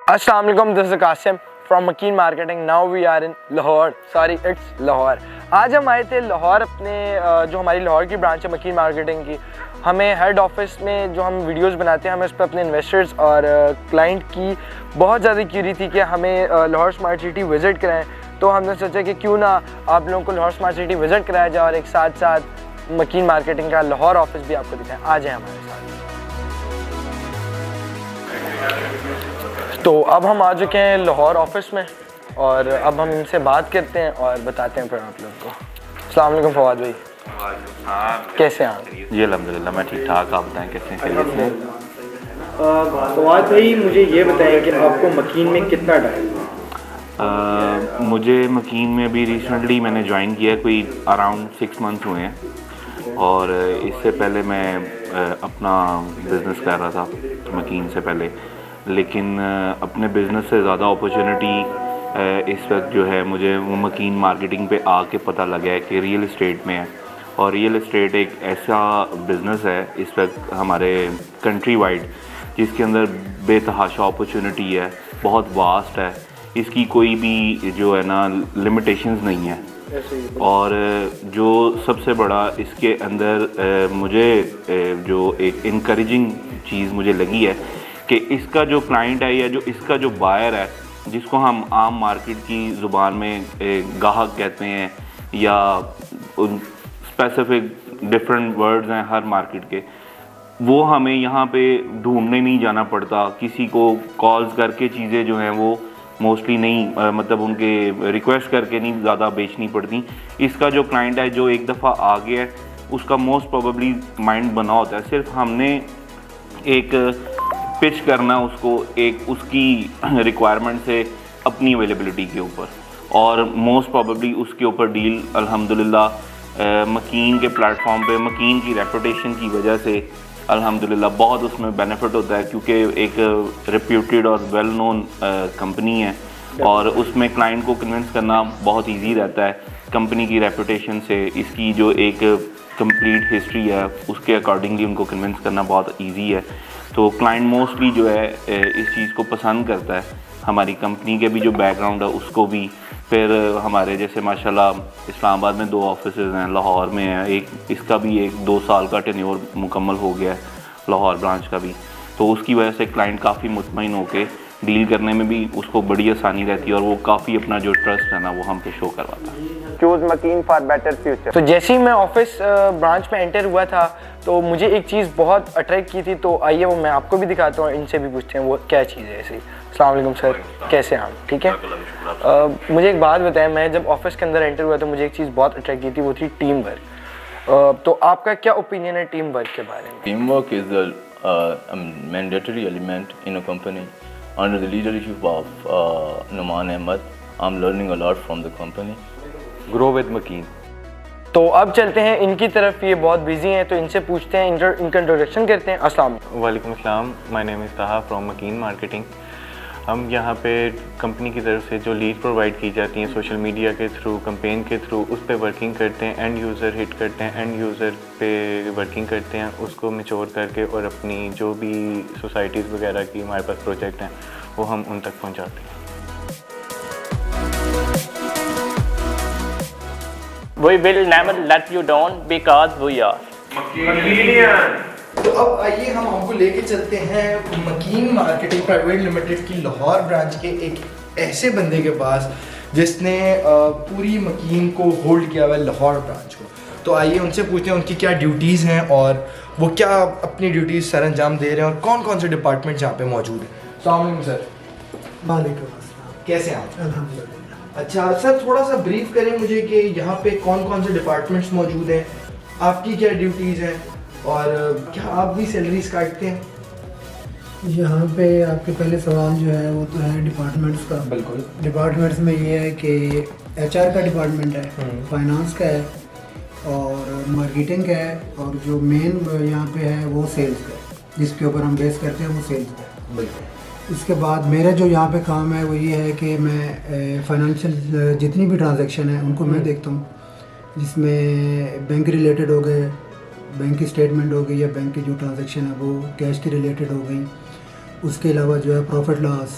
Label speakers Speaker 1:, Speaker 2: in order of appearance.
Speaker 1: Assalamu alaikum, this is Qasim from Makeen Marketing. Now we are in Lahore. Sorry, it's Lahore. آج ہم آئے تھے لاہور اپنے جو ہماری لاہور کی برانچ ہے مکین مارکیٹنگ کی. ہمیں ہیڈ آفس میں جو ہم ویڈیوز بناتے ہیں ہمیں اس پہ اپنے انویسٹرز اور کلائنٹ کی بہت زیادہ کیوری تھی کہ ہمیں لاہور اسمارٹ سٹی وزٹ کرائیں. تو ہم نے سوچا کہ کیوں نہ آپ لوگوں کو لاہور اسمارٹ سٹی وزٹ کرایا جائے اور ایک ساتھ ساتھ مکین مارکیٹنگ کا لاہور آفس بھی آپ کو دکھائیں. آ جائیں ہمارے ساتھ. تو اب ہم آ چکے ہیں لاہور آفس میں اور اب ہم ان سے بات کرتے ہیں اور بتاتے ہیں پھر آپ لوگوں کو. السلام علیکم فواد بھائی, کیسے ہیں آپ؟
Speaker 2: جی الحمدللہ میں ٹھیک ٹھاک. آپ بتائیں کیسے ہیں؟ خیریت سے؟
Speaker 1: فواد بھائی مجھے یہ بتائیں کہ آپ کو مکین میں کتنا ٹائم؟
Speaker 2: مجھے مکین میں ابھی ریسنٹلی میں نے جوائن کیا ہے, کوئی اراؤنڈ 6 منتھس ہوئے ہیں. اور اس سے پہلے میں اپنا بزنس کر رہا تھا مکین سے پہلے, لیکن اپنے بزنس سے زیادہ اپرچونیٹی اس وقت جو ہے مجھے وہ مکین مارکیٹنگ پہ آ کے پتہ لگا ہے کہ ریئل اسٹیٹ میں ہے. اور ریئل اسٹیٹ ایک ایسا بزنس ہے اس وقت ہمارے کنٹری وائڈ جس کے اندر بے تحاشا اپرچونیٹی ہے, بہت واسٹ ہے, اس کی کوئی بھی جو ہے نا لمیٹیشنز نہیں ہیں. اور جو سب سے بڑا اس کے اندر مجھے جو ایک انکریجنگ چیز مجھے لگی ہے کہ اس کا جو کلائنٹ ہے یا جو اس کا جو بائر ہے, جس کو ہم عام مارکیٹ کی زبان میں گاہک کہتے ہیں یا اسپیسیفک ڈفرینٹ ورڈز ہیں ہر مارکیٹ کے, وہ ہمیں یہاں پہ ڈھونڈنے نہیں جانا پڑتا. کسی کو کالز کر کے چیزیں جو ہیں وہ موسٹلی نہیں, مطلب ان کے ریکویسٹ کر کے نہیں زیادہ بیچنی پڑتی. اس کا جو کلائنٹ ہے جو ایک دفعہ آ گیا ہے اس کا موسٹ پروبیبلی مائنڈ بنا ہوتا ہے, صرف ہم نے ایک پچ کرنا اس کو ایک اس کی ریکوائرمنٹ سے اپنی اویلیبلٹی کے اوپر, اور موسٹ پروبیبلی اس کے اوپر ڈیل الحمدللہ مکین کے پلیٹ فارم پہ مکین کی ریپوٹیشن کی وجہ سے الحمدللہ بہت اس میں بینیفٹ ہوتا ہے, کیونکہ ایک ریپیوٹیڈ اور ویل نون کمپنی ہے اور اس میں کلائنٹ کو کنونس کرنا بہت ایزی رہتا ہے. کمپنی کی ریپوٹیشن سے اس کی جو ایک کمپلیٹ ہسٹری ہے اس کے اکارڈنگلی ان کو کنونس کرنا بہت ایزی ہے. تو کلائنٹ موسٹلی جو ہے اس چیز کو پسند کرتا ہے. ہماری کمپنی کے بھی جو بیک گراؤنڈ ہے اس کو بھی, پھر ہمارے جیسے ماشاءاللہ اسلام آباد میں 2 آفیسز ہیں, لاہور میں ہے ایک, اس کا بھی ایک 2 سال کا ٹینیور مکمل ہو گیا ہے لاہور برانچ کا بھی. تو اس کی وجہ سے کلائنٹ کافی مطمئن ہو کے ڈیل کرنے میں بھی اس کو بڑی آسانی رہتی ہے اور وہ کافی اپنا جو ٹرسٹ ہے نا وہ ہم پہ شو کرواتا ہے.
Speaker 1: Choose making for better future. تو جیسے ہی میں آفس برانچ میں انٹر ہوا تھا تو مجھے ایک چیز بہت اٹریکٹ کی تھی, تو آئیے وہ میں آپ کو بھی دکھاتا ہوں, ان سے بھی پوچھتے ہیں وہ کیا چیز ہے ایسی. السلام علیکم سر, کیسے ہیں آپ؟ ٹھیک ہے. مجھے ایک بات بتائیں, میں جب آفس کے اندر انٹر ہوا تو مجھے ایک چیز بہت اٹریکٹ کی تھی, وہ تھی ٹیم ورک. تو آپ کا کیا اوپینین ہے ٹیم ورک کے بارے میں؟
Speaker 3: Team work is a mandatory element in a company. Under the leadership of Numan Ahmed, I'm learning a lot from the company.
Speaker 2: Grow with Makeen.
Speaker 1: تو اب چلتے ہیں ان کی طرف, یہ بہت بیزی ہیں تو ان سے پوچھتے ہیں, ان کا انٹروڈکشن کرتے ہیں. السلام علیکم.
Speaker 4: وعلیکم السلام. مائی نیم از طاہا فرام مکین مارکیٹنگ. ہم یہاں پہ کمپنی کی طرف سے جو لیڈ پرووائڈ کی جاتی ہیں سوشل میڈیا کے تھرو, کمپین کے تھرو, اس پہ ورکنگ کرتے ہیں. اینڈ یوزر ہٹ کرتے ہیں, اینڈ یوزر پہ ورکنگ کرتے ہیں, اس کو میچور کر کے اور اپنی جو بھی سوسائٹیز وغیرہ کی ہمارے پاس پروجیکٹ ہیں وہ ہم ان تک پہنچاتے ہیں.
Speaker 5: We will never let you down because we are.
Speaker 1: تو اب آئیے ہم آپ کو لے کے چلتے ہیں مکین مارکیٹنگ پرائیویٹ لمیٹڈ کی لاہور برانچ کے ایک ایسے بندے کے پاس جس نے پوری مکین کو ہولڈ کیا ہوا ہے, لاہور برانچ کو. تو آئیے ان سے پوچھتے ہیں ان کی کیا ڈیوٹیز ہیں اور وہ کیا اپنی ڈیوٹیز سر انجام دے رہے ہیں اور کون کون سے ڈپارٹمنٹ یہاں پہ موجود ہیں. السلام علیکم سر.
Speaker 6: وعلیکم السلام.
Speaker 1: کیسے ہیں آپ؟
Speaker 6: الحمدللہ.
Speaker 1: اچھا سر, تھوڑا سا بریف کریں مجھے کہ یہاں پہ کون کون سے ڈپارٹمنٹس موجود ہیں, آپ کی کیا ڈیوٹیز ہیں اور کیا آپ بھی سیلریز کاٹتے ہیں؟
Speaker 6: یہاں پہ آپ کے پہلے سوال جو ہے وہ تو ہے ڈپارٹمنٹس کا.
Speaker 1: بالکل.
Speaker 6: ڈپارٹمنٹس میں یہ ہے کہ ایچ آر کا ڈپارٹمنٹ ہے, فائنانس کا ہے, اور مارکیٹنگ کا ہے, اور جو مین یہاں پہ ہے وہ سیلز کا ہے, جس کے اوپر ہم بیس کرتے ہیں وہ سیلز کا ہے.
Speaker 1: بالکل.
Speaker 6: اس کے بعد میرا جو یہاں پہ کام ہے وہ یہ ہے کہ میں فائنینشیل جتنی بھی ٹرانزیکشن ہیں ان کو میں دیکھتا ہوں, جس میں بینک ریلیٹڈ ہو گئے, بینک کی اسٹیٹمنٹ ہو گئی یا بینک کی جو ٹرانزیکشن ہے وہ کیش کی ریلیٹڈ ہو گئی. اس کے علاوہ جو ہے پروفٹ لاس,